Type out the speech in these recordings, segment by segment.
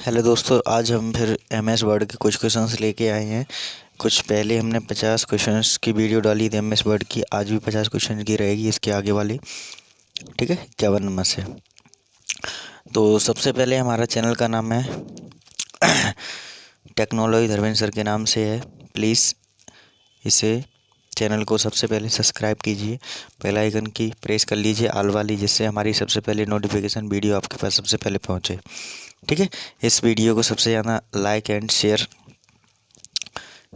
Hello दोस्तों, आज हम फिर एमएस वर्ड के कुछ क्वेश्चंस लेके आए हैं। कुछ पहले हमने 50 क्वेश्चंस की वीडियो डाली थी एमएस वर्ड की। आज भी 50 क्वेश्चन की रहेगी इसके आगे वाली। ठीक है, 51 नंबर से। तो सबसे पहले हमारा चैनल का नाम है टेक्नोलॉजी धर्मेंद्र सर के नाम से है। प्लीज़ इसे चैनल को सबसे पहले सब्सक्राइब कीजिए, बेल आइकन की प्रेस कर लीजिए ऑल वाली, जिससे हमारी सबसे पहले नोटिफिकेशन वीडियो आपके पास सबसे पहले पहुंचे। ठीक है, इस वीडियो को सबसे ज़्यादा लाइक एंड शेयर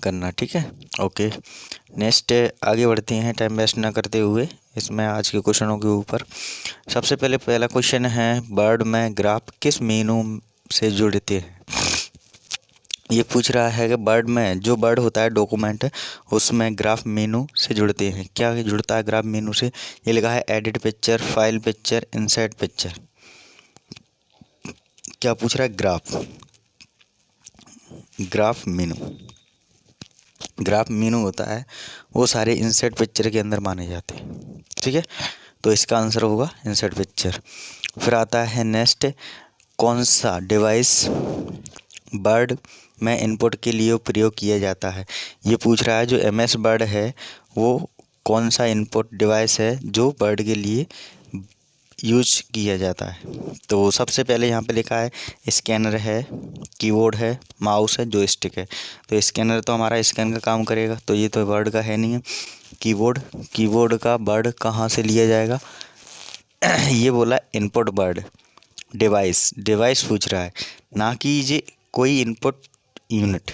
करना। ठीक है, ओके। नेक्स्ट आगे बढ़ते हैं टाइम वेस्ट ना करते हुए इसमें आज के क्वेश्चनों के ऊपर। सबसे पहले पहला क्वेश्चन है, बर्ड में ग्राफ किस मीनू से जुड़ते हैं। ये पूछ रहा है कि बर्ड में जो बर्ड होता है डॉक्यूमेंट, उसमें ग्राफ मेनू से जुड़ते हैं। क्या जुड़ता है ग्राफ मेनू से? ये लिखा है edit picture, file picture, insert picture. क्या पूछ रहा है? ग्राफ मेनू। ग्राफ मेनू होता है वो सारे इंसर्ट पिक्चर के अंदर माने जाते हैं। ठीक है, तो इसका आंसर होगा इंसर्ट पिक्चर। फिर आता है नेक्स्ट, कौन सा डिवाइस बर्ड में इनपुट के लिए प्रयोग किया जाता है। ये पूछ रहा है जो एमएस वर्ड है वो कौन सा इनपुट डिवाइस है जो बर्ड के लिए यूज किया जाता है। तो सबसे पहले यहाँ पे लिखा है स्कैनर है, कीबोर्ड है, माउस है, जॉयस्टिक है। तो स्कैनर तो हमारा स्कैन का काम करेगा, तो ये तो वर्ड का है नहीं है। कीबोर्ड का वर्ड कहाँ से लिया जाएगा? ये बोला इनपुट वर्ड। डिवाइस पूछ रहा है, ना कि ये कोई इनपुट यूनिट।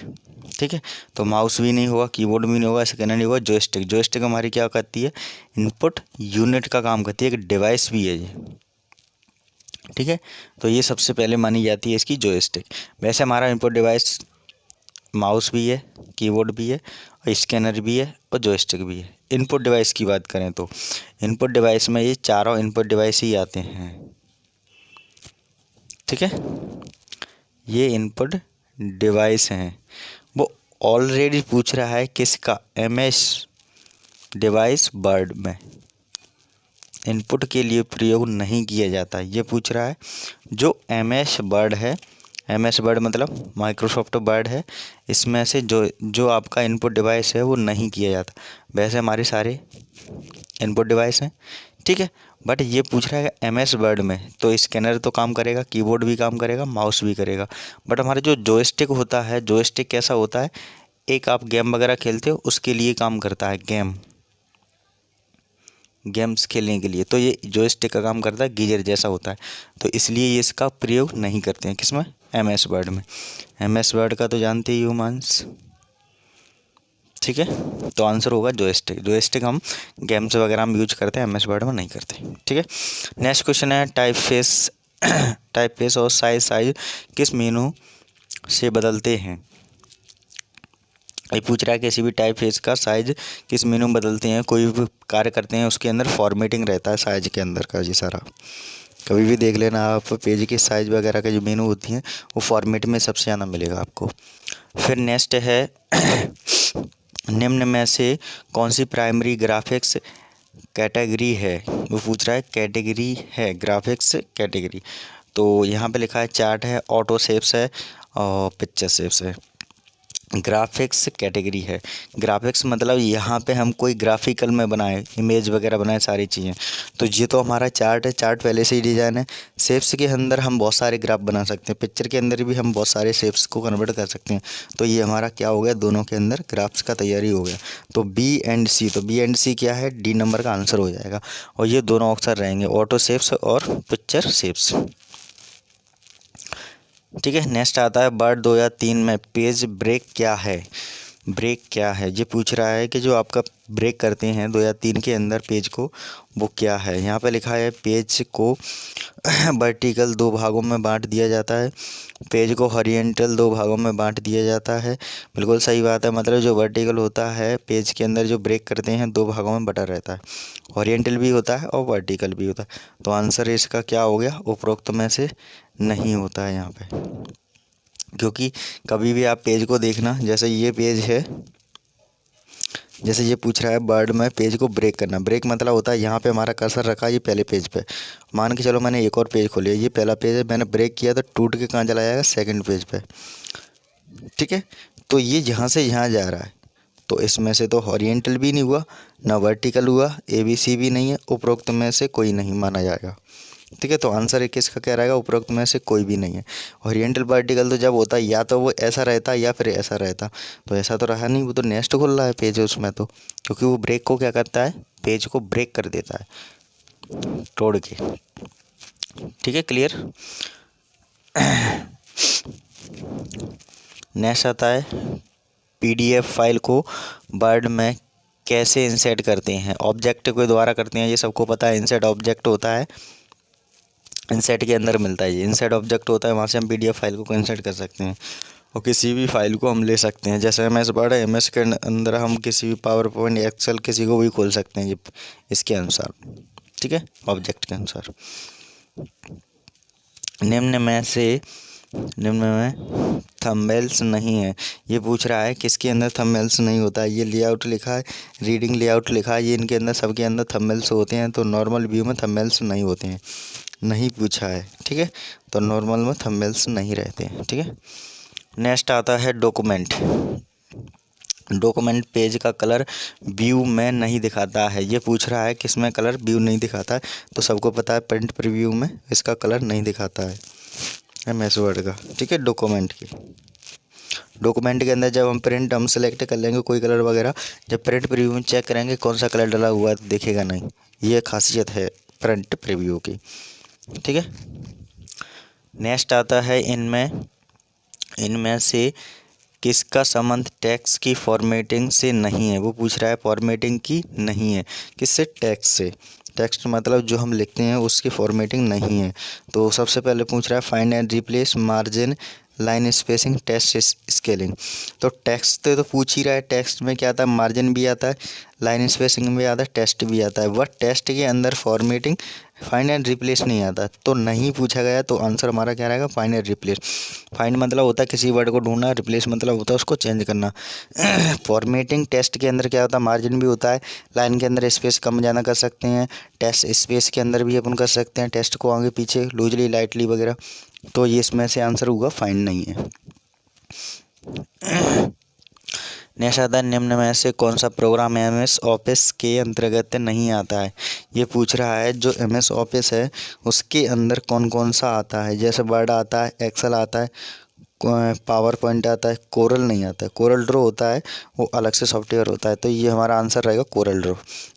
ठीक है, तो माउस भी नहीं होगा, कीबोर्ड भी नहीं होगा, स्कैनर नहीं होगा, जॉयस्टिक हमारी क्या करती है? इनपुट यूनिट का काम करती है, एक डिवाइस भी है ये। ठीक है, तो ये सबसे पहले मानी जाती है इसकी जॉयस्टिक। वैसे हमारा इनपुट डिवाइस माउस भी है, कीबोर्ड भी है, और स्कैनर भी है, और जॉयस्टिक भी है। इनपुट डिवाइस की बात करें तो इनपुट डिवाइस में ये चारों इनपुट डिवाइस ही आते हैं। ठीक है, ये इनपुट डिवाइस हैं। वो ऑलरेडी पूछ रहा है किसका? एमएस डिवाइस वर्ड में इनपुट के लिए प्रयोग नहीं किया जाता, ये पूछ रहा है जो एमएस वर्ड है। एमएस वर्ड मतलब माइक्रोसॉफ्ट वर्ड है, इसमें से जो आपका इनपुट डिवाइस है वो नहीं किया जाता। वैसे हमारे सारे इनपुट डिवाइस हैं। ठीक है, बट ये पूछ रहा है एमएस वर्ड में, तो स्कैनर तो काम करेगा, कीबोर्ड भी काम करेगा, माउस भी करेगा। बट हमारा जो जॉयस्टिक होता है, जॉयस्टिक कैसा होता है? एक आप गेम वगैरह खेलते हो उसके लिए काम करता है, गेम्स खेलने के लिए। तो ये जॉयस्टिक का काम करता है, गीजर जैसा होता है। तो इसलिए ये इसका प्रयोग नहीं करते हैं किसमें? एमएस वर्ड में। एमएस वर्ड का तो जानते ही हो मांस। ठीक है, तो आंसर होगा जॉयस्टिक हम गेम्स वगैरह में यूज करते हैं, एमएस वर्ड में नहीं करते। ठीक है, नेक्स्ट क्वेश्चन है, टाइप फेस और साइज किस मेनू से बदलते हैं। ये पूछ रहा है किसी भी टाइप फेस का साइज किस मेनू में बदलते हैं। कोई भी कार्य करते हैं उसके अंदर फॉर्मेटिंग रहता है साइज के अंदर का। ये सारा कभी भी देख लेना आप, पेज की साइज वगैरह के जो मेनू होती हैं वो फॉर्मेट में सबसे ज़्यादा मिलेगा आपको। फिर नेक्स्ट है निम्न में से कौन सी प्राइमरी ग्राफिक्स कैटेगरी है। वो पूछ रहा है कैटेगरी है, ग्राफिक्स कैटेगरी। तो यहाँ पे लिखा है चार्ट है, ऑटो शेप्स है, और पिक्चर शेप्स है। ग्राफिक्स कैटेगरी है। ग्राफिक्स मतलब यहाँ पे हम कोई ग्राफिकल में बनाए, इमेज वगैरह बनाए, सारी चीज़ें। तो ये तो हमारा चार्ट है, चार्ट पहले से ही डिज़ाइन है। शेप्स के अंदर हम बहुत सारे ग्राफ बना सकते हैं, पिक्चर के अंदर भी हम बहुत सारे शेप्स को कन्वर्ट कर सकते हैं। तो ये हमारा क्या हो गया? दोनों के अंदर ग्राफ्स का तैयारी हो गया। तो बी एंड सी, तो बी एंड सी क्या है? डी नंबर का आंसर हो जाएगा। और ये दोनों ऑप्शन रहेंगे, ऑटो शेप्स और पिक्चर शेप्स। ठीक है, नेक्स्ट आता है वर्ड 2 या 3 में पेज ब्रेक क्या है। ब्रेक क्या है? ये पूछ रहा है कि जो आपका ब्रेक करते हैं 2 या 3 के अंदर पेज को, वो क्या है। यहाँ पे लिखा है पेज को वर्टिकल 2 भागों में बांट दिया जाता है, पेज को हॉरिजॉन्टल 2 भागों में बांट दिया जाता है। बिल्कुल सही बात है, मतलब जो वर्टिकल होता है पेज के अंदर जो ब्रेक करते हैं 2 भागों में बटा रहता है, हॉरिजॉन्टल भी होता है और वर्टिकल भी होता है। तो आंसर इसका क्या हो गया? उपरोक्त में से नहीं होता है यहाँ पे, क्योंकि कभी भी आप पेज को देखना, जैसे ये पेज है, जैसे ये पूछ रहा है वर्ड में पेज को ब्रेक करना। ब्रेक मतलब होता है यहाँ पे हमारा कर्सर रखा ये पहले पेज पे, मान के चलो मैंने एक और पेज खोलिया, ये पहला पेज है, मैंने ब्रेक किया तो टूट के कहाँ चला जाएगा, सेकंड पेज पे। ठीक है, तो ये यहाँ से यहाँ जा रहा है, तो इसमें से तो हॉरिजेंटल भी नहीं हुआ ना वर्टिकल हुआ, ABC भी नहीं है, उपरोक्त में से कोई नहीं माना जाएगा। ठीक है, तो आंसर एक इसका क्या रहेगा, उपरोक्त में से कोई भी नहीं है। हॉरिजेंटल वर्टिकल तो जब होता है या तो वो ऐसा रहता या फिर ऐसा रहता, तो ऐसा तो रहा नहीं, वो तो नेक्स्ट खुल रहा है पेज उसमें तो, क्योंकि वो ब्रेक को क्या करता है, पेज को ब्रेक कर देता है तोड़ के। ठीक है, क्लियर। नेक्स्ट आता है PDF फाइल को वर्ड में कैसे इंसर्ट करते हैं। ऑब्जेक्ट के द्वारा करते हैं, ये सबको पता है। इंसर्ट ऑब्जेक्ट होता है, इंसर्ट के अंदर मिलता है, ये इंसर्ट ऑब्जेक्ट होता है, वहाँ से हम PDF फाइल को इंसर्ट कर सकते हैं और किसी भी फाइल को हम ले सकते हैं। जैसे MS वर्ड है, MS के अंदर हम किसी भी पावर पॉइंट, एक्सेल किसी को भी खोल सकते हैं ये इसके अनुसार। ठीक है, ऑब्जेक्ट के अनुसार। निम्न में थंबनेल्स नहीं है, ये पूछ रहा है किसके अंदर थंबनेल्स नहीं होता है। ये लेआउट लिखा है, रीडिंग लेआउट लिखा है, ये इनके अंदर सबके अंदर थंबनेल्स होते हैं, तो नॉर्मल व्यू में थंबनेल्स नहीं होते हैं, नहीं पूछा है। ठीक है, तो नॉर्मल में थंबनेल्स नहीं रहते हैं। ठीक है, नेक्स्ट आता है डॉक्यूमेंट। डॉक्यूमेंट पेज का कलर व्यू में नहीं दिखाता है, ये पूछ रहा है किस में कलर व्यू नहीं दिखाता है, तो सबको पता है प्रिंट प्रीव्यू में इसका कलर नहीं दिखाता है MS वर्ड का। ठीक है, डॉक्यूमेंट के अंदर जब हम प्रिंट हम सेलेक्ट कर लेंगे कोई कलर वगैरह, जब प्रिंट प्रीव्यू में चेक करेंगे कौन सा कलर डला हुआ है तो दिखेगा नहीं, ये खासियत है प्रिंट प्रीव्यू की। ठीक है, नेक्स्ट आता है इनमें से किसका संबंध टेक्स्ट की फॉर्मेटिंग से नहीं है। वो पूछ रहा है फॉर्मेटिंग की नहीं है, किससे, टेक्स्ट से। टेक्स्ट मतलब जो हम लिखते हैं उसकी फॉर्मेटिंग नहीं है, तो सबसे पहले पूछ रहा है find and replace margin, line spacing, text scaling. तो टेक्स्ट तो पूछ ही रहा है, टेक्स्ट में क्या आता है, मार्जिन भी आता है, लाइन स्पेसिंग भी आता है, टेक्स्ट भी आता है, बट टेक्स्ट के अंदर फॉर्मेटिंग फाइंड एंड रिप्लेस नहीं आता, तो नहीं पूछा गया, तो आंसर हमारा क्या रहेगा, फाइंड एंड रिप्लेस। फाइंड मतलब होता है किसी वर्ड को ढूंढना, रिप्लेस मतलब होता है उसको चेंज करना। फॉर्मेटिंग टेक्स्ट के अंदर क्या होता है, मार्जिन भी होता है, लाइन के अंदर स्पेस कम ज़्यादा कर सकते हैं, टेक्स्ट स्पेस के अंदर भी अपन कर सकते हैं, टेक्स्ट को आगे पीछे लूजली लाइटली वगैरह, तो ये इसमें से आंसर होगा फाइंड नहीं है। नेक्स्ट आता है निम्न में से कौन सा प्रोग्राम MS ऑफिस के अंतर्गत नहीं आता है। ये पूछ रहा है जो MS ऑफिस है उसके अंदर कौन कौन सा आता है। जैसे वर्ड आता है, एक्सेल आता है, पावर पॉइंट आता है, कोरल नहीं आता है। कोरल ड्रॉ होता है, वो अलग से सॉफ्टवेयर होता है, तो ये हमारा आंसर रहेगा कोरल ड्रॉ,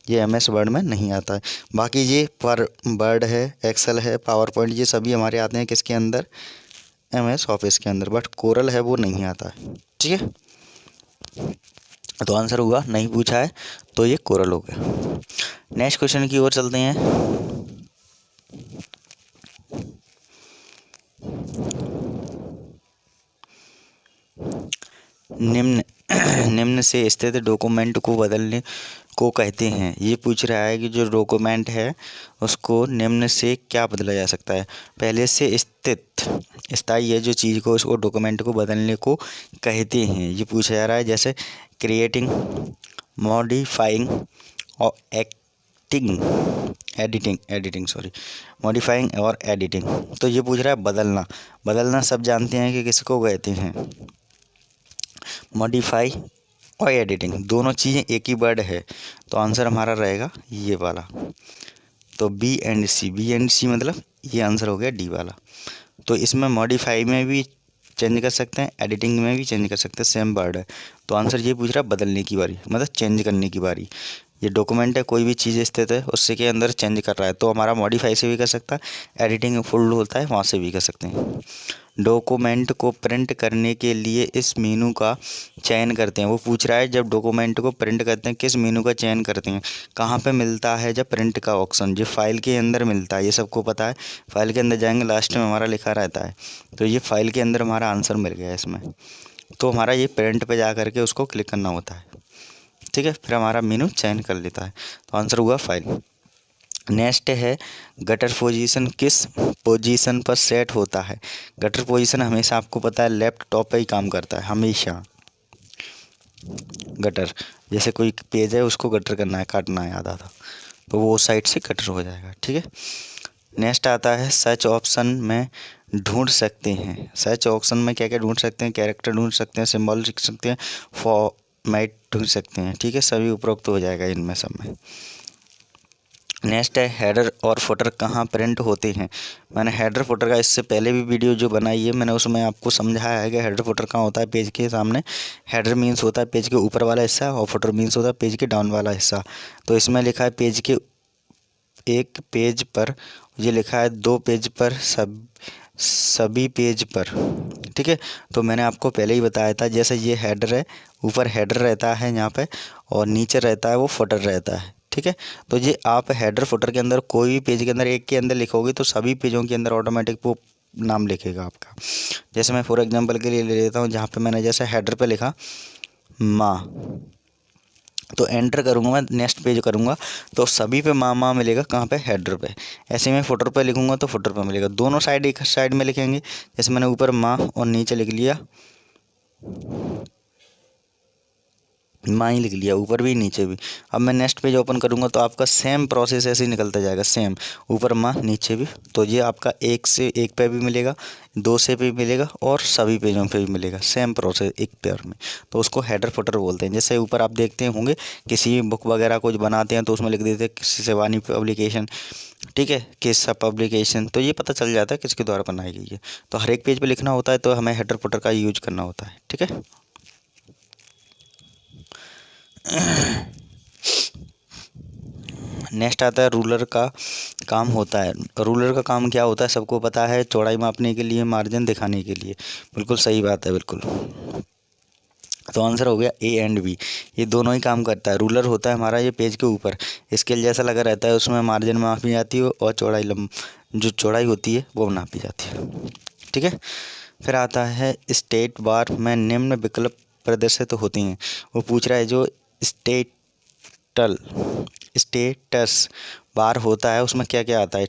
ये MS वर्ड में नहीं आता है। बाकी ये पर वर्ड है, एक्सेल है, पावर पॉइंट, ये सभी हमारे आते हैं किसके अंदर, MS ऑफिस के अंदर, बट कोरल है वो नहीं आता है। ठीक है, तो आंसर होगा, नहीं पूछा है तो ये कोरल हो गया। नेक्स्ट क्वेश्चन की ओर चलते हैं। निम्न से स्थित डॉक्यूमेंट को बदलने को कहते हैं। ये पूछ रहा है कि जो डॉक्यूमेंट है उसको निम्न से क्या बदला जा सकता है। पहले से स्थित स्थायी है जो चीज़ को, उसको डॉक्यूमेंट को बदलने को कहते हैं। ये पूछा जा रहा है जैसे क्रिएटिंग, मॉडिफाइंग और मॉडिफाइंग और एडिटिंग। तो ये पूछ रहा है बदलना सब जानते हैं कि किसको कहते हैं, मॉडिफाई और एडिटिंग दोनों चीज़ें एक ही वर्ड है, तो आंसर हमारा रहेगा ये वाला। तो बी एंड सी मतलब ये आंसर हो गया डी वाला। तो इसमें मॉडिफाई में भी चेंज कर सकते हैं, एडिटिंग में भी चेंज कर सकते हैं, सेम वर्ड है, तो आंसर ये पूछ रहा है बदलने की बारी, मतलब चेंज करने की बारी। ये डॉक्यूमेंट है, कोई भी चीज़ स्थित है उससे के अंदर चेंज कर रहा है, तो हमारा मॉडिफाई से भी कर सकता है, एडिटिंग फुल होता है वहाँ से भी कर सकते हैं। डॉक्यूमेंट को प्रिंट करने के लिए इस मेनू का चयन करते हैं। वो पूछ रहा है जब डॉक्यूमेंट को प्रिंट करते हैं किस मेनू का चयन करते हैं, कहाँ पे मिलता है जब प्रिंट का ऑप्शन, जो फाइल के अंदर मिलता है, ये सबको पता है। फाइल के अंदर जाएंगे, लास्ट में हमारा लिखा रहता है, तो ये फाइल के अंदर हमारा आंसर मिल गया इसमें, तो हमारा ये प्रिंट पे जा करके उसको क्लिक करना होता है। ठीक है, फिर हमारा मेनू चयन कर लेता है, तो आंसर हुआ फाइल। नेक्स्ट है गटर पोजीशन किस पोजीशन पर सेट होता है। गटर पोजीशन हमेशा आपको पता है लेफ्ट टॉप पे ही काम करता है हमेशा। गटर, जैसे कोई पेज है उसको गटर करना है, काटना है आधा आधा, तो वो उस साइड से गटर हो जाएगा। ठीक है। नेक्स्ट आता है सर्च ऑप्शन में ढूंढ सकते हैं। सर्च ऑप्शन में क्या क्या ढूंढ सकते हैं, कैरेक्टर ढूंढ सकते हैं, सिंबल लिख सकते हैं, फॉर्मेट ढूंढ सकते हैं। ठीक है, सभी उपरोक्त हो जाएगा इनमें सब में। नेक्स्ट है हेडर और फुटर कहाँ प्रिंट होते हैं। मैंने हेडर फुटर का इससे पहले भी वीडियो जो बनाई है मैंने उसमें आपको समझाया है कि हेडर फुटर कहाँ होता है। पेज के सामने हेडर मीन्स होता है पेज के ऊपर वाला हिस्सा और फुटर मीन्स होता है पेज के डाउन वाला हिस्सा। तो इसमें लिखा है पेज के एक पेज पर, ये लिखा है 2 पेज पर, सभी पेज पर। ठीक है, तो मैंने आपको पहले ही बताया था, जैसे ये हेडर है, ऊपर हेडर रहता है यहाँ पे और नीचे रहता है वो फुटर रहता है। ठीक है, तो ये आप हेडर फुटर के अंदर कोई भी पेज के अंदर एक के अंदर लिखोगे तो सभी पेजों के अंदर ऑटोमेटिक वो नाम लिखेगा आपका। जैसे मैं फॉर एग्जांपल के लिए ले लेता हूँ, जहाँ पे मैंने जैसे हेडर पे लिखा माँ, तो एंटर करूँगा मैं, नेक्स्ट पेज करूँगा तो सभी पे माँ मिलेगा, कहाँ पे, हेडर पे। ऐसे में फुटर पे लिखूँगा तो फुटर पे मिलेगा, दोनों साइड एक साइड में लिखेंगे। जैसे मैंने ऊपर माँ और नीचे लिख लिया माँ ही लिख लिया, ऊपर भी नीचे भी। अब मैं नेक्स्ट पेज ओपन करूँगा तो आपका सेम प्रोसेस ऐसे ही निकलता जाएगा, सेम ऊपर माँ नीचे भी। तो ये आपका एक से एक पे भी मिलेगा, 2 से भी मिलेगा और सभी पेजों पे भी मिलेगा, सेम प्रोसेस एक पेयर में। तो उसको हेडर फुटर बोलते हैं। जैसे ऊपर आप देखते होंगे किसी बुक वगैरह कुछ बनाते हैं तो उसमें लिख देते हैं किसी शिवानी पब्लिकेशन, ठीक है, किस्सा पब्लिकेशन, तो ये पता चल जाता है किसके द्वारा बनाई गई है। तो हर एक पेज पे लिखना होता है तो हमें हेडर फुटर का यूज करना होता है। ठीक है। नेक्स्ट आता है रूलर का काम होता है। रूलर का काम क्या होता है सबको पता है, चौड़ाई मापने के लिए, मार्जिन दिखाने के लिए। बिल्कुल सही बात है, बिल्कुल। तो आंसर हो गया ए एंड बी, ये दोनों ही काम करता है। रूलर होता है हमारा ये पेज के ऊपर स्केल जैसा लगा रहता है, उसमें मार्जिन मापी जाती है और चौड़ाई जो चौड़ाई होती है वो नापी जाती है। ठीक है। फिर आता है स्टेट बार में निम्न विकल्प प्रदर्शित होते हैं। वो पूछ रहा है जो स्टेटस बार होता है उसमें क्या क्या आता है।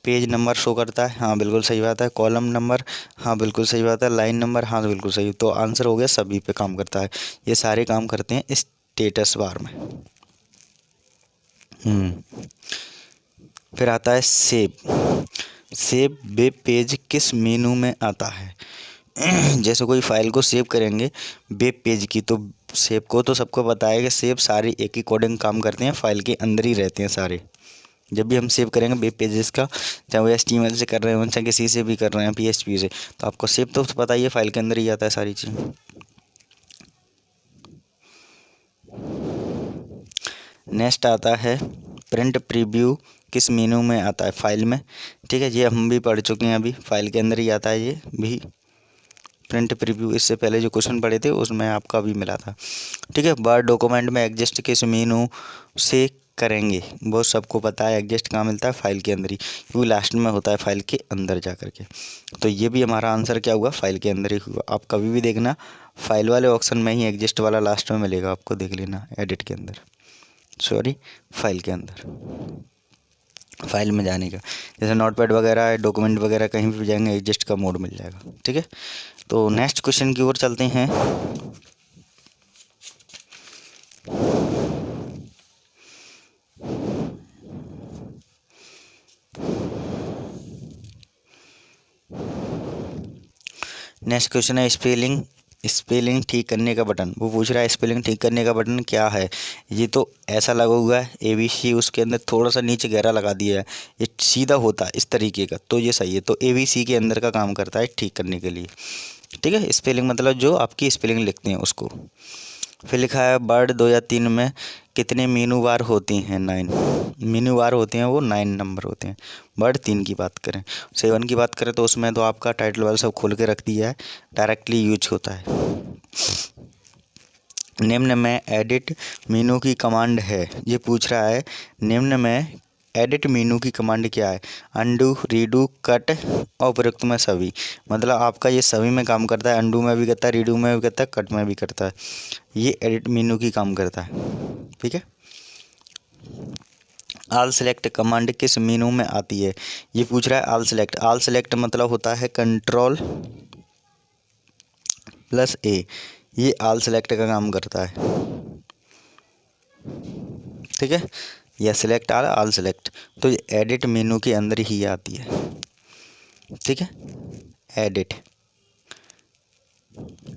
पेज नंबर शो करता है, हाँ बिल्कुल सही बात है। कॉलम नंबर, हाँ बिल्कुल सही बात है। लाइन नंबर, हाँ बिल्कुल सही। तो आंसर हो गया सभी पे काम करता है, ये सारे काम करते हैं स्टेटस बार में। फिर आता है सेव वेब पेज किस मेनू में आता है। जैसे कोई फाइल को सेव करेंगे वेब पेज की, तो सेव को तो सबको पता है कि सेव सारे एक ही कोडिंग काम करते हैं, फाइल के अंदर ही रहते हैं सारे। जब भी हम सेव करेंगे वेब पेजेस का, चाहे वो HTML से कर रहे हो चाहे किसी से भी कर रहे हैं PHP से, तो आपको सेव तो पता ही है, फाइल के अंदर ही आता है सारी चीज़। नेक्स्ट आता है प्रिंट प्रीव्यू किस मेनू में आता है, फाइल में। ठीक है, ये हम भी पढ़ चुके हैं, अभी फाइल के अंदर ही आता है ये भी प्रिंट प्रीव्यू। इससे पहले जो क्वेश्चन पढ़े थे उसमें आपका भी मिला था। ठीक है। वर्ड डॉक्यूमेंट में एडजस्ट किस मेनू से करेंगे, वो सबको पता है। एडजस्ट कहाँ मिलता है, फाइल के अंदर ही, क्योंकि लास्ट में होता है फाइल के अंदर जा कर के। तो ये भी हमारा आंसर क्या हुआ, फाइल के अंदर ही हुआ। आप कभी भी देखना फाइल वाले ऑप्शन में ही एडजस्ट वाला लास्ट में मिलेगा आपको, देख लेना एडिट के अंदर, सॉरी फाइल के अंदर। फाइल में जाने का, जैसे नोटपैड वगैरह है, डॉक्यूमेंट वगैरह कहीं भी जाएंगे एडजस्ट का मोड मिल जाएगा। ठीक है। तो नेक्स्ट क्वेश्चन की ओर चलते हैं। नेक्स्ट क्वेश्चन है स्पेलिंग ठीक करने का बटन। वो पूछ रहा है स्पेलिंग ठीक करने का बटन क्या है। ये तो ऐसा लगा हुआ है ABC, उसके अंदर थोड़ा सा नीचे गहरा लगा दिया है, ये सीधा होता है इस तरीके का, तो ये सही है। तो ABC के अंदर का काम करता है ठीक करने के लिए। ठीक है, स्पेलिंग मतलब जो आपकी स्पेलिंग लिखते हैं उसको। फिर लिखा है वर्ड 2 या 3 में कितने मेनू बार होती हैं, 9 मेनू बार होते हैं, वो 9 नंबर होते हैं। वर्ड 3 की बात करें, 7 की बात करें तो उसमें तो आपका टाइटल वाला सब खोल के रख दिया है, डायरेक्टली यूज होता है। निम्न में एडिट मेनू की कमांड है। ये पूछ रहा है निम्न में एडिट मेनू की कमांड क्या है। अंडू, रीडू, कट और उपयुक्त में सभी, मतलब आपका ये सभी में काम करता है। अंडू में भी करता है, रीडू में भी करता है, कट में भी करता है। ये एडिट मेनू की काम करता है। ठीक है। ऑल सेलेक्ट कमांड किस मेनू में आती है। ये पूछ रहा है ऑल सेलेक्ट मतलब होता है Ctrl+A। ये ऑल सेलेक्ट का काम करता है, ठीक है, या सिलेक्ट ऑल सेलेक्ट, तो ये एडिट मेनू के अंदर ही आती है, ठीक है। एडिट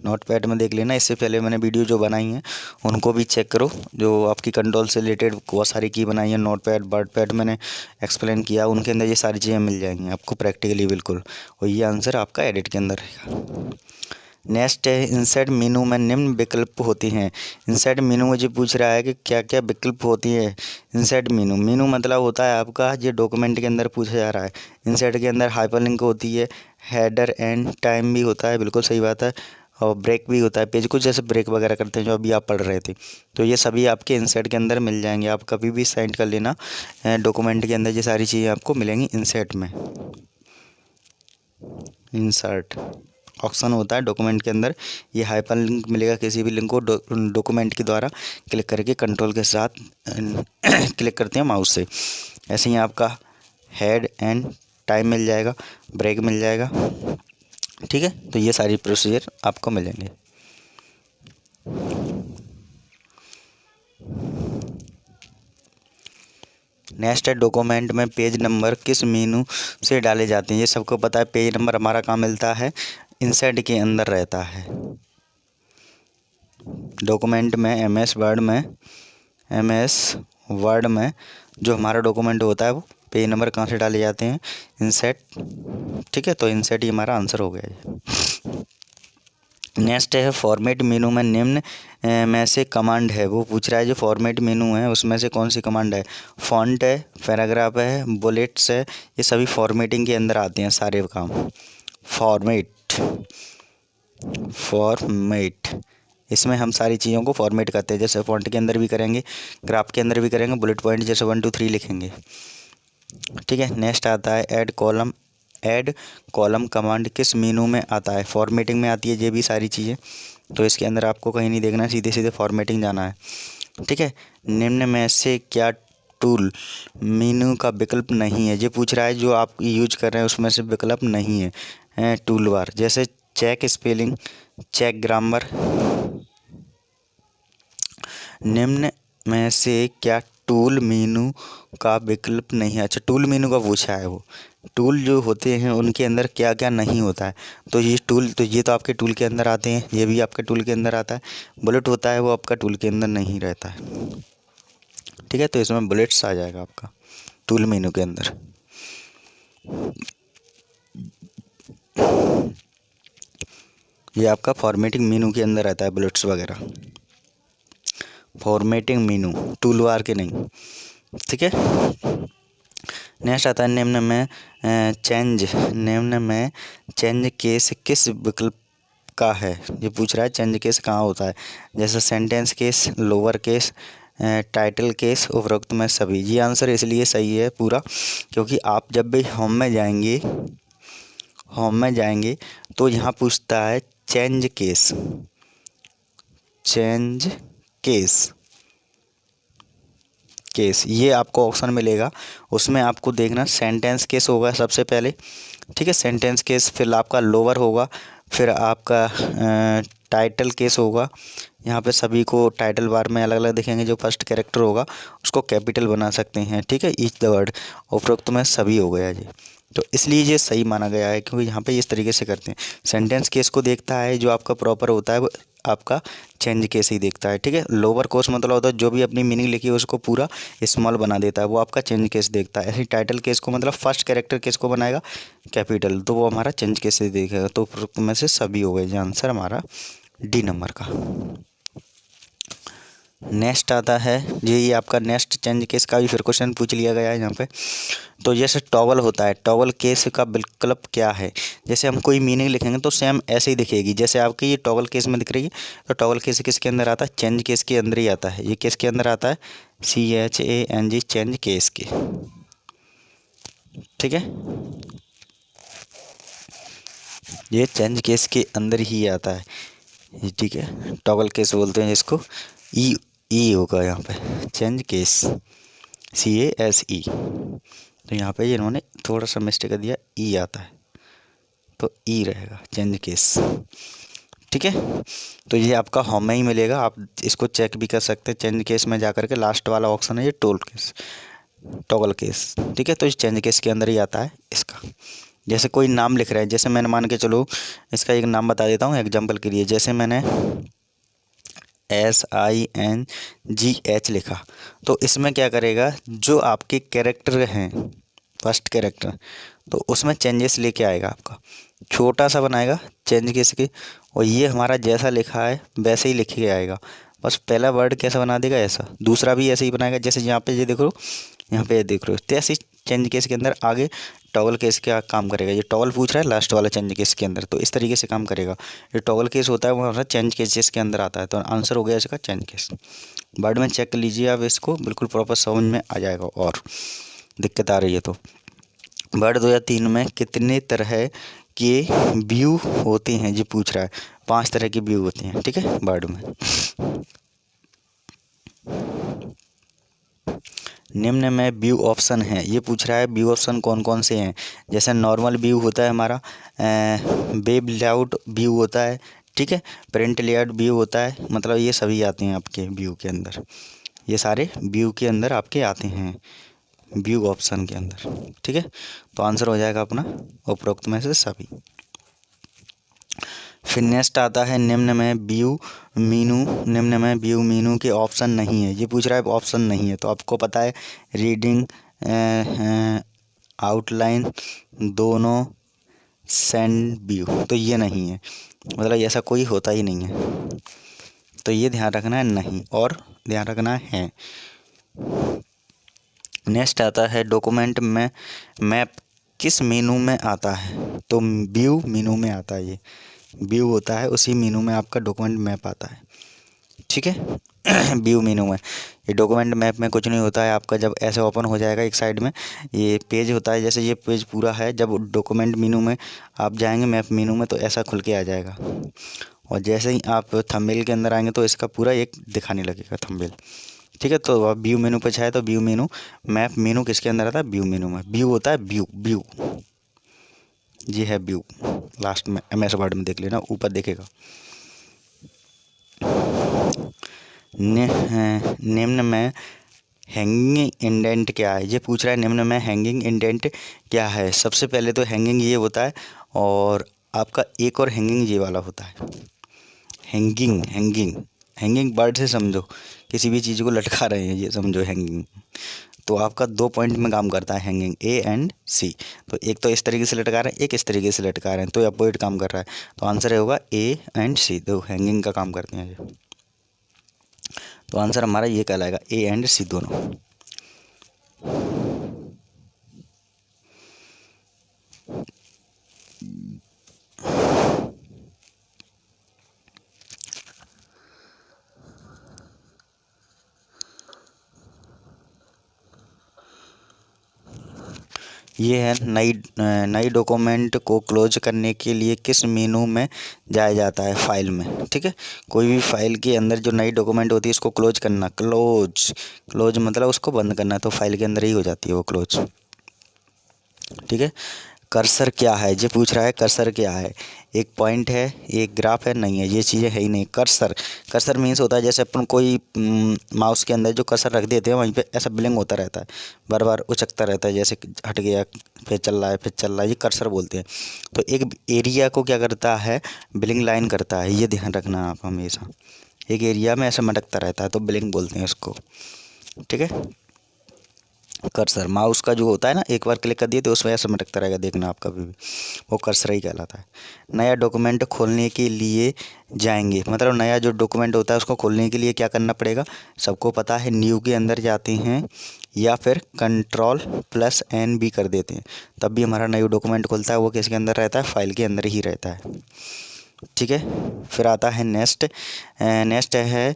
नोटपैड में देख लेना, इससे पहले मैंने वीडियो जो बनाई हैं उनको भी चेक करो, जो आपकी कंट्रोल से रिलेटेड बहुत सारी की बनाई है, नोटपैड वर्डपैड मैंने एक्सप्लेन किया, उनके अंदर ये सारी चीज़ें मिल जाएंगी आपको प्रैक्टिकली बिल्कुल, और ये आंसर आपका एडिट के अंदर रहेगा। नेक्स्ट है इंसर्ट मेनू में निम्न विकल्प होते हैं। इंसर्ट मेनू मुझे पूछ रहा है कि क्या क्या विकल्प होती हैं। इंसर्ट मेनू, मेनू मतलब होता है आपका, ये डॉक्यूमेंट के अंदर पूछा जा रहा है। इंसर्ट के अंदर हाइपरलिंक होती है, हेडर एंड टाइम भी होता है, बिल्कुल सही बात है, और ब्रेक भी होता है, पेज कुछ जैसे ब्रेक वगैरह करते हैं जो अभी आप पढ़ रहे थे, तो ये सभी आपके इंसर्ट के अंदर मिल जाएंगे। आप कभी भी साइड कर लेना, डॉक्यूमेंट के अंदर ये सारी चीज़ें आपको मिलेंगी इंसर्ट में। इंसर्ट ऑप्शन होता है डॉक्यूमेंट के अंदर, ये हाइपर लिंक मिलेगा, किसी भी लिंक को डॉक्यूमेंट के द्वारा क्लिक करके कंट्रोल के साथ क्लिक करते हैं माउस से। ऐसे ही आपका हेड एंड टाइम मिल जाएगा, ब्रेक मिल जाएगा, ठीक है। तो ये सारी प्रोसीजर आपको मिलेंगे। नेक्स्ट है डॉक्यूमेंट में पेज नंबर किस मेनू से डाले जाते हैं। ये सबको पता है, पेज नंबर हमारा कहाँ मिलता है, इंसर्ट के अंदर रहता है। डॉक्यूमेंट में एमएस वर्ड में जो हमारा डॉक्यूमेंट होता है वो पेज नंबर कहाँ से डाले जाते हैं, इंसर्ट, ठीक है। तो इंसर्ट ही हमारा आंसर हो गया है। नेक्स्ट है फॉर्मेट मेनू में निम्न में से कमांड है। वो पूछ रहा है जो फॉर्मेट मेनू है उसमें से कौन सी कमांड है। फॉन्ट है, पैराग्राफ है, बुलेट्स है, ये सभी फॉर्मेटिंग के अंदर आते हैं सारे काम। फॉर्मेट इसमें हम सारी चीज़ों को फॉर्मेट करते हैं, जैसे फॉन्ट के अंदर भी करेंगे, ग्राफ के अंदर भी करेंगे, बुलेट पॉइंट जैसे 1 2 3 लिखेंगे, ठीक है। नेक्स्ट आता है ऐड कॉलम कमांड किस मेनू में आता है, फॉर्मेटिंग में आती है ये भी सारी चीज़ें, तो इसके अंदर आपको कहीं नहीं देखना, सीधे सीधे फॉर्मेटिंग जाना है, ठीक है। निम्न में से क्या टूल मेनू का विकल्प नहीं है। ये पूछ रहा है जो आप यूज कर रहे हैं उसमें से विकल्प नहीं है टूल बार, जैसे चेक स्पेलिंग, चेक ग्रामर। निम्न में से क्या टूल मेनू का विकल्प नहीं है। अच्छा, टूल मेनू का पूछा है, वो टूल जो होते हैं उनके अंदर क्या क्या नहीं होता है, तो ये टूल, तो ये तो आपके टूल के अंदर आते हैं, ये भी आपके टूल के अंदर आता है। बुलेट होता है वो आपका टूल के अंदर नहीं रहता है, ठीक है। तो इसमें बुलेट्स आ जाएगा आपका टूल मेनू के अंदर। ये आपका फॉर्मेटिंग मेनू के अंदर रहता है, बुलेट्स वगैरह, फॉर्मेटिंग मेनू, टूल बार के नहीं, ठीक है। नेक्स्ट आता है निम्न में चेंज केस किस विकल्प का है। ये पूछ रहा है चेंज केस कहाँ होता है, जैसे sentence case, lower case, title case, उपरोक्त में सभी। ये आंसर इसलिए सही है पूरा क्योंकि आप जब भी होम में जाएंगे तो यहाँ पूछता है चेंज केस, ये आपको ऑप्शन मिलेगा, उसमें आपको देखना सेंटेंस केस होगा सबसे पहले, ठीक है। सेंटेंस केस, फिर आपका लोअर होगा, फिर आपका टाइटल केस होगा। यहाँ पे सभी को टाइटल बार में अलग अलग दिखेंगे, जो फर्स्ट कैरेक्टर होगा उसको कैपिटल बना सकते हैं, ठीक है, ईच द वर्ड। उपरोक्त में सभी हो गया जी, तो इसलिए ये सही माना गया है क्योंकि यहाँ पे इस तरीके से करते हैं। सेंटेंस केस को देखता है जो आपका प्रॉपर होता है वो आपका चेंज केस ही देखता है, ठीक है। लोअर केस मतलब होता है जो भी अपनी मीनिंग लिखी है उसको पूरा स्मॉल बना देता है, वो आपका चेंज केस देखता है। ऐसे टाइटल केस को मतलब फर्स्ट कैरेक्टर केस को बनाएगा कैपिटल, तो वो हमारा चेंज केस से देखेगा। तो उपरोक्त में से सभी हो गए, ये आंसर हमारा डी नंबर का। नेक्स्ट आता है ये आपका नेक्स्ट चेंज केस का भी फिर क्वेश्चन पूछ लिया गया है यहाँ पे। तो जैसे टॉगल होता है, टॉगल केस का विकल्प क्या है। जैसे हम कोई मीनिंग लिखेंगे तो सेम ऐसे ही दिखेगी, जैसे आपकी ये टॉगल केस में दिख रही है, तो टॉगल केस किसके अंदर आता है, चेंज केस के अंदर ही आता है। ये किसके अंदर आता है, CHANG, चेंज केस के, ठीक है। ये चेंज केस के अंदर ही आता है, ठीक है। टॉगल केस बोलते हैं जिसको, ई होगा यहाँ पे, चेंज केस, CASE। तो यहाँ पे इन्होंने थोड़ा सा मिस्टेक कर दिया, ई आता है तो ई रहेगा चेंज केस, ठीक है। तो ये आपका होम में ही मिलेगा, आप इसको चेक भी कर सकते हैं। चेंज केस में जा कर के लास्ट वाला ऑप्शन है ये टॉगल केस, ठीक है। तो इस चेंज केस के अंदर ही आता है इसका। जैसे कोई नाम लिख रहे हैं, जैसे मैंने मान के चलो इसका एक नाम बता देता हूँ एग्जाम्पल के लिए। जैसे मैंने SINGH लिखा, तो इसमें क्या करेगा, जो आपके कैरेक्टर हैं फर्स्ट कैरेक्टर, तो उसमें चेंजेस लेके आएगा, आपका छोटा सा बनाएगा चेंज केस के, और ये हमारा जैसा लिखा है वैसे ही लिख के आएगा। बस पहला वर्ड कैसा बना देगा ऐसा, दूसरा भी ऐसे ही बनाएगा। जैसे यहाँ पे ये देख लो, यहाँ पे देख रहे हो, तो ऐसे चेंज केस के अंदर आगे टॉगल केस क्या काम करेगा। ये टॉगल पूछ रहा है लास्ट वाला चेंज केस के अंदर, तो इस तरीके से काम करेगा। ये टॉगल केस होता है वो हमारा चेंज केसेस के अंदर आता है, तो आंसर हो गया इसका चेंज केस। वर्ड में चेक कर लीजिए आप इसको, बिल्कुल प्रॉपर समझ में आ जाएगा। और दिक्कत आ रही है तो वर्ड 2 या 3 में कितने तरह के व्यू होते हैं ये पूछ रहा है। 5 तरह के व्यू होते हैं, ठीक है, वर्ड में। निम्न में व्यू ऑप्शन है, ये पूछ रहा है व्यू ऑप्शन कौन कौन से हैं। जैसे नॉर्मल व्यू होता है हमारा, वेब लेआउट व्यू होता है, ठीक है, प्रिंट लेआउट व्यू होता है, मतलब ये सभी आते हैं आपके व्यू के अंदर। ये सारे व्यू के अंदर आपके आते हैं, व्यू ऑप्शन के अंदर, ठीक है। तो आंसर हो जाएगा अपना उपरोक्त में से सभी। फिर नेक्स्ट आता है निम्न में व्यू मीनू। निम्न में व्यू मीनू के ऑप्शन नहीं है, ये पूछ रहा है ऑप्शन नहीं है। तो आपको पता है रीडिंग, आउटलाइन, दोनों, सेंड व्यू, तो ये नहीं है, मतलब ऐसा कोई होता ही नहीं है। तो ये ध्यान रखना है नहीं, और ध्यान रखना है। नेक्स्ट आता है डॉक्यूमेंट में मैप किस मेनू में आता है। तो व्यू मेनू में आता है, ये व्यू होता है उसी मेनू में आपका डॉक्यूमेंट मैप आता है, ठीक है। व्यू मेनू में, ये डॉक्यूमेंट मैप में कुछ नहीं होता है आपका। जब ऐसे ओपन हो जाएगा एक साइड में ये पेज होता है, जैसे ये पेज पूरा है, जब डॉक्यूमेंट मेनू में आप जाएंगे मैप मेनू में, तो ऐसा खुल के आ जाएगा। और जैसे ही आप थंबनेल के अंदर आएंगे तो इसका पूरा एक दिखाने लगेगा थंबनेल, ठीक है। तो अब व्यू मेनू पे चाहे तो व्यू मेनू, मैप मेनू किसके अंदर आता है, व्यू मेनू में। व्यू होता है व्यू, व्यू ये है व्यू, लास्ट में MS वर्ड में देख लेना, ऊपर देखेगा। निम्न में हैंगिंग इंडेंट क्या है, ये पूछ रहा है। निम्न में हैंगिंग इंडेंट क्या है। सबसे पहले तो हैंगिंग ये होता है, और आपका एक और हैंगिंग ये वाला होता है। हैंगिंग, हैंगिंग, हैंगिंग बर्ड से समझो, किसी भी चीज़ को लटका रहे हैं, ये समझो हैंगिंग। तो आपका 2 पॉइंट में काम करता है हैंगिंग, A एंड C। तो एक तो इस तरीके से लटका रहे हैं, एक इस तरीके से लटका रहे हैं, तो अपोजिट काम कर रहा है। तो आंसर होगा A एंड C, तो हैंगिंग का काम करते हैं ये। तो आंसर हमारा ये कहलाएगा A एंड C दोनों। ये है नई डॉक्यूमेंट को क्लोज करने के लिए किस मेनू में जाया जाता है, फाइल में, ठीक है। कोई भी फाइल के अंदर जो नई डॉक्यूमेंट होती है इसको क्लोज करना, क्लोज मतलब उसको बंद करना, तो फाइल के अंदर ही हो जाती है वो क्लोज, ठीक है। कर्सर क्या है, ये पूछ रहा है कर्सर क्या है। एक पॉइंट है, एक ग्राफ है, नहीं है, ये चीज़ें है ही नहीं। कर्सर मीन्स होता है जैसे अपन कोई माउस के अंदर जो कर्सर रख देते हैं वहीं पे ऐसा ब्लिंक होता रहता है, बार बार उचकता रहता है, जैसे हट गया फिर चल रहा है फिर चल रहा है, ये कर्सर बोलते हैं। तो एक एरिया को क्या करता है, ब्लिंक लाइन करता है, ये ध्यान रखना आप हमेशा। एक एरिया में ऐसा मटकता रहता है तो ब्लिंक बोलते हैं उसको, ठीक है। कर्सर माउस का जो होता है ना, एक बार क्लिक कर दिए तो उसमें ऐसा मटकता रहेगा, देखना आप कभी भी, वो कर्सर ही कहलाता है। नया डॉक्यूमेंट खोलने के लिए जाएंगे, मतलब नया जो डॉक्यूमेंट होता है उसको खोलने के लिए क्या करना पड़ेगा, सबको पता है न्यू के अंदर जाते हैं या फिर Ctrl+N भी कर देते हैं, तब भी हमारा नया डॉक्यूमेंट खुलता है। वो किसके अंदर रहता है, फाइल के अंदर ही रहता है, ठीक है। फिर आता है नेक्स्ट है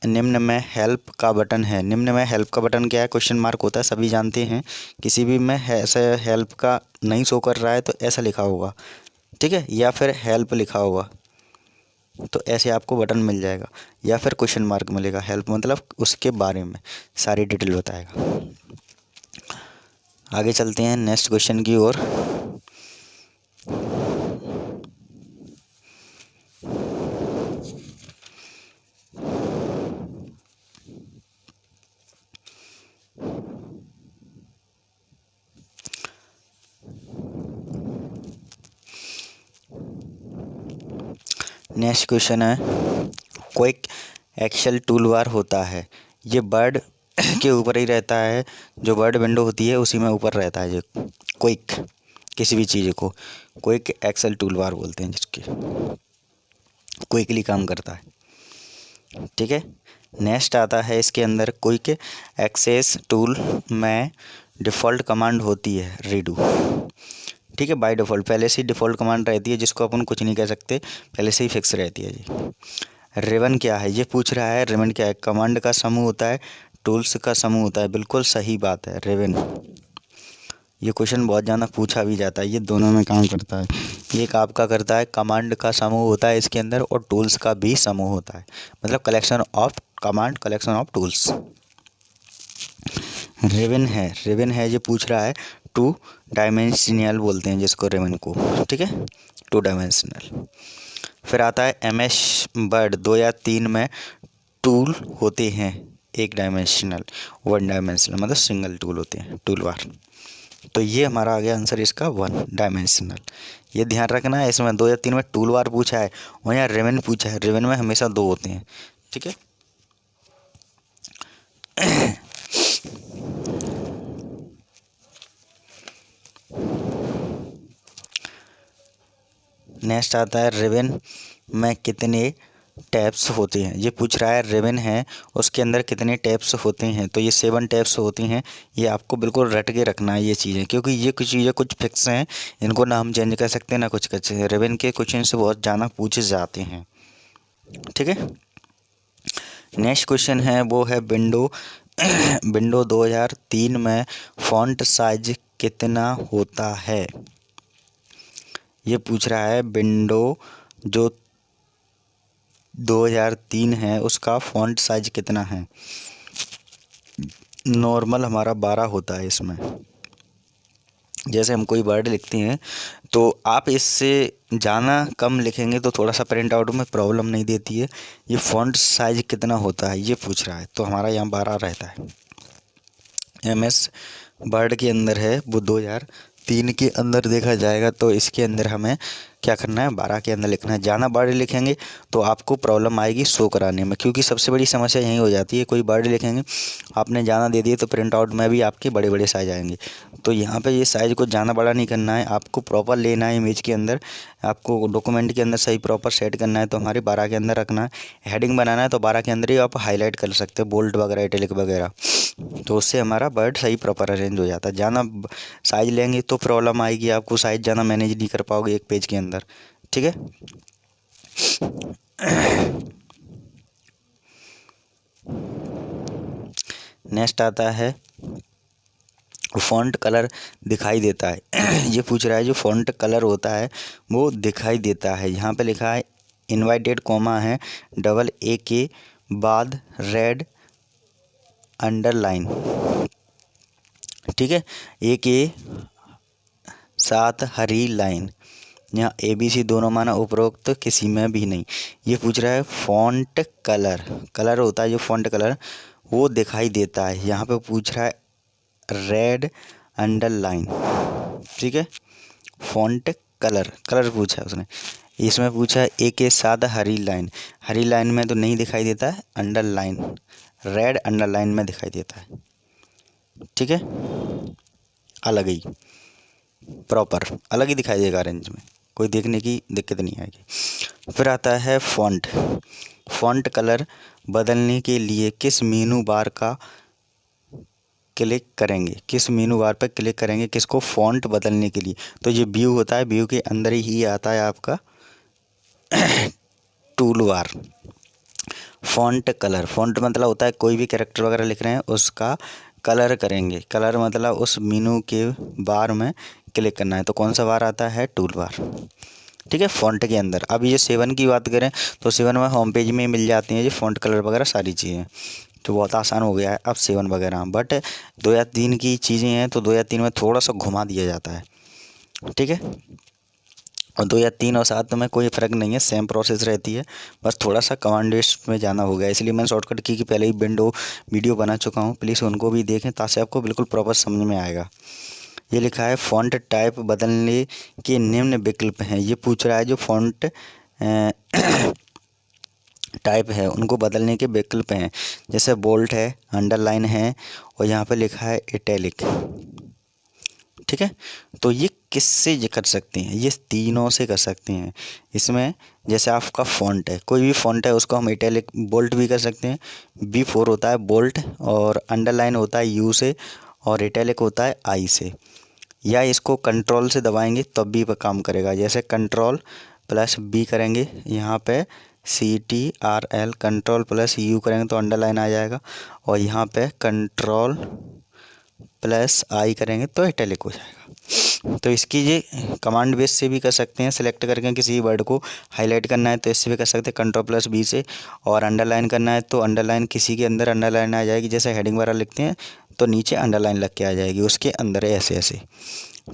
निम्न में हेल्प का बटन है। निम्न में हेल्प का बटन क्या है, क्वेश्चन मार्क होता है, सभी जानते हैं। किसी भी में ऐसे हेल्प का नहीं शो कर रहा है तो ऐसा लिखा होगा, ठीक है, या फिर हेल्प लिखा होगा, तो ऐसे आपको बटन मिल जाएगा, या फिर क्वेश्चन मार्क मिलेगा। हेल्प मतलब उसके बारे में सारी डिटेल बताएगा। आगे चलते हैं नेक्स्ट क्वेश्चन की ओर। नेक्स्ट क्वेश्चन है, क्विक एक्सेल टूल बार होता है, ये वर्ड के ऊपर ही रहता है, जो वर्ड विंडो होती है उसी में ऊपर रहता है। ये क्विक किसी भी चीज़ को क्विक एक्सेल टूल बार बोलते हैं, जिसके क्विकली काम करता है। ठीक है, नेक्स्ट आता है इसके अंदर, क्विक एक्सेस टूल में डिफ़ॉल्ट कमांड होती है रीडू। ठीक है, बाय डिफ़ॉल्ट पहले से ही डिफ़ॉल्ट कमांड रहती है, जिसको अपन कुछ नहीं कह सकते, पहले से ही फिक्स रहती है जी। रिबन क्या है, ये पूछ रहा है। रिबन क्या है, कमांड का समूह होता है, टूल्स का समूह होता है। बिल्कुल सही बात है, रिबन। ये क्वेश्चन बहुत ज़्यादा पूछा भी जाता है, ये दोनों में काम करता है। एक आपका करता है, कमांड का समूह होता है इसके अंदर, और टूल्स का भी समूह होता है, मतलब collection of command, collection of tools. Ribbon है ये पूछ रहा है, 2 डायमेंशनल बोलते हैं जिसको, रिबन को। ठीक है, 2 डायमेंशनल। फिर आता है MS वर्ड 2 या 3 में टूल होते हैं, 1 डायमेंशनल, 1 डायमेंशनल, मतलब सिंगल टूल होते हैं, टूल बार। तो ये हमारा आ गया आंसर इसका, 1 डायमेंशनल। ये ध्यान रखना है, इसमें 2 या 3 में टूल बार पूछा है और यहाँ रिबन पूछा है। रिबन में हमेशा 2 होते हैं। ठीक है, नेक्स्ट आता है, रिबन में कितने टैब्स होते हैं, ये पूछ रहा है। रिबन है, उसके अंदर कितने टैब्स होते हैं, तो ये 7 टैब्स होती हैं। ये आपको बिल्कुल रट के रखना है ये चीज़ें, क्योंकि ये कुछ चीज़ें कुछ फिक्स हैं, इनको ना हम चेंज कर सकते हैं ना कुछ कर सकते हैं। रिबन के क्वेश्चन से बहुत ज़्यादा पूछे जाते हैं। ठीक है, नेक्स्ट क्वेश्चन है, वो है विंडो 2003 में फॉन्ट साइज कितना होता है। ये पूछ रहा है, विंडो जो 2003 है उसका फॉन्ट साइज कितना है। नॉर्मल हमारा 12 होता है इसमें। जैसे हम कोई वर्ड लिखते हैं तो आप इससे ज़्यादा कम लिखेंगे तो थोड़ा सा प्रिंट आउट में प्रॉब्लम नहीं देती है। ये फॉन्ट साइज कितना होता है ये पूछ रहा है, तो हमारा यहाँ 12 रहता है। MS वर्ड के अंदर है, वो 2003 के अंदर देखा जाएगा, तो इसके अंदर हमें क्या करना है, 12 के अंदर लिखना है। ज़्यादा वर्ड लिखेंगे तो आपको प्रॉब्लम आएगी शो कराने में, क्योंकि सबसे बड़ी समस्या यही हो जाती है, कोई वर्ड लिखेंगे आपने ज़्यादा दे दिए तो प्रिंट आउट में भी आपके बड़े बड़े साइज आएंगे। तो यहाँ पे ये साइज़ को ज़्यादा बड़ा नहीं करना है, आपको प्रॉपर लेना है इमेज के अंदर, आपको डॉक्यूमेंट के अंदर सही प्रॉपर सेट करना है। तो हमारे 12 के अंदर रखना है। हेडिंग बनाना है तो 12 के अंदर ही आप हाईलाइट कर सकते हैं, बोल्ड वगैरह, इटैलिक वगैरह, तो उससे हमारा वर्ड सही प्रॉपर अरेंज हो जाता है। ज़्यादा साइज लेंगे तो प्रॉब्लम आएगी, आपको साइज ज़्यादा मैनेज नहीं कर पाओगे एक पेज के अंदर। ठीक है, नेक्स्ट आता है, फ़ॉन्ट कलर दिखाई देता है। ये पूछ रहा है, जो फ़ॉन्ट कलर होता है वो दिखाई देता है। यहाँ पे लिखा है इनवर्टेड कॉमा है, AA के बाद रेड अंडरलाइन। ठीक है, A के साथ हरी लाइन, यहाँ ABC दोनों माना, उपरोक्त किसी में भी नहीं। ये पूछ रहा है फ़ॉन्ट कलर होता है, जो फ़ॉन्ट कलर वो दिखाई देता है। यहाँ पे पूछ रहा है रेड अंडरलाइन। ठीक है, फ़ॉन्ट कलर पूछा है उसने। इसमें पूछा है A के साथ हरी लाइन में तो नहीं दिखाई देता है, अंडरलाइन, रेड अंडरलाइन में दिखाई देता है। ठीक है, अलग ही प्रॉपर अलग ही दिखाई देगा रेंज में, कोई देखने की दिक्कत नहीं आएगी। फिर आता है फ़ॉन्ट कलर बदलने के लिए किस मेनू बार का क्लिक करेंगे, किस मेनू बार पर क्लिक करेंगे, किसको फ़ॉन्ट बदलने के लिए। तो ये व्यू होता है, व्यू के अंदर ही आता है आपका tool bar. Font colour, font मतलब होता है कोई भी कैरेक्टर वगैरह लिख रहे हैं उसका कलर करेंगे। कलर मतलब उस मेनू के बार में क्लिक करना है, तो कौन सा बार आता है, टूल बार। ठीक है, फ़ॉन्ट के अंदर। अब ये 7 की बात करें तो 7 में होम पेज में मिल जाती हैं ये फ़ॉन्ट कलर वगैरह सारी चीज़ें, तो बहुत आसान हो गया है अब 7 वगैरह। बट 2 या 3 की चीज़ें हैं तो 2 या 3 में थोड़ा सा घुमा दिया जाता है। ठीक है, और 2 या 3 और 7 में कोई फ़र्क नहीं है, सेम प्रोसेस रहती है, बस थोड़ा सा कमांड लिस्ट में जाना हो गया। इसलिए मैंने शॉर्टकट की कि पहले ही वीडियो बना चुका हूँ, प्लीज़ उनको भी देखें ताकि आपको बिल्कुल प्रॉपर समझ में आएगा। ये लिखा है फ़ॉन्ट टाइप बदलने के निम्न विकल्प हैं। ये पूछ रहा है जो फ़ॉन्ट टाइप है उनको बदलने के विकल्प हैं, जैसे बोल्ड है, अंडरलाइन है और यहाँ पे लिखा है इटैलिक। ठीक है, तो ये किससे कर सकते हैं, ये तीनों से कर सकते हैं। इसमें जैसे आपका फ़ॉन्ट है, कोई भी फ़ॉन्ट है उसको हम इटैलिक बोल्ट भी कर सकते हैं। B4 होता है बोल्ट, और अंडरलाइन होता है U से, और इटैलिक होता है I से। या इसको कंट्रोल से दबाएंगे तब भी काम करेगा, जैसे कंट्रोल+B करेंगे, यहाँ पे CTRL कंट्रोल+U करेंगे तो अंडरलाइन आ जाएगा, और यहाँ पे कंट्रोल+I करेंगे तो इटैलिक हो जाएगा। तो इसकी ये कमांड बेस से भी कर सकते हैं, सेलेक्ट करके किसी वर्ड को हाईलाइट करना है तो इससे भी कर सकते हैं कंट्रोल+B से, और अंडरलाइन करना है तो अंडरलाइन किसी के अंदर अंडरलाइन आ जाएगी, जैसे हेडिंग वगैरह लिखते हैं तो नीचे अंडरलाइन लग के आ जाएगी उसके अंदर, ऐसे ऐसे।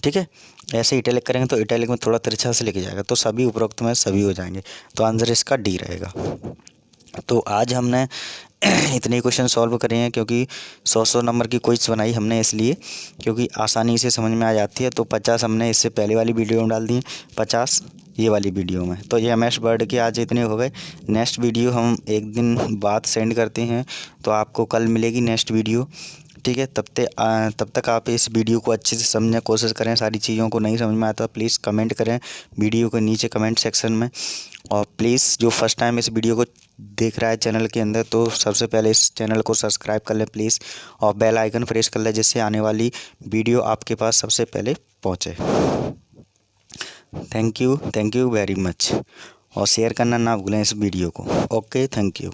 ठीक है, ऐसे इटैलिक करेंगे तो इटैलिक में थोड़ा तिरछा से लिखा जाएगा, तो सभी उपरोक्त में सभी हो जाएंगे, तो आंसर इसका डी रहेगा। तो आज हमने इतने क्वेश्चन सॉल्व करे हैं, क्योंकि 100 नंबर की क्विज बनाई हमने इसलिए क्योंकि आसानी से समझ में आ जाती है। तो 50 हमने इससे पहले वाली वीडियो में डाल दी, 50 ये वाली वीडियो में। तो ये MS वर्ड के आज इतने हो गए। नेक्स्ट वीडियो हम एक दिन बाद सेंड करते हैं, तो आपको कल मिलेगी नेक्स्ट वीडियो। ठीक है, तब तक आप इस वीडियो को अच्छे से समझने की कोशिश करें। सारी चीज़ों को नहीं समझ में आता प्लीज़ कमेंट करें वीडियो के नीचे कमेंट सेक्शन में। और प्लीज़ जो फर्स्ट टाइम इस वीडियो को देख रहा है चैनल के अंदर, तो सबसे पहले इस चैनल को सब्सक्राइब कर लें प्लीज़, और बेल आइकन प्रेस कर लें, जिससे आने वाली वीडियो आपके पास सबसे पहले पहुंचे। थैंक यू वेरी मच, और शेयर करना ना भूलें इस वीडियो को। Okay, thank you.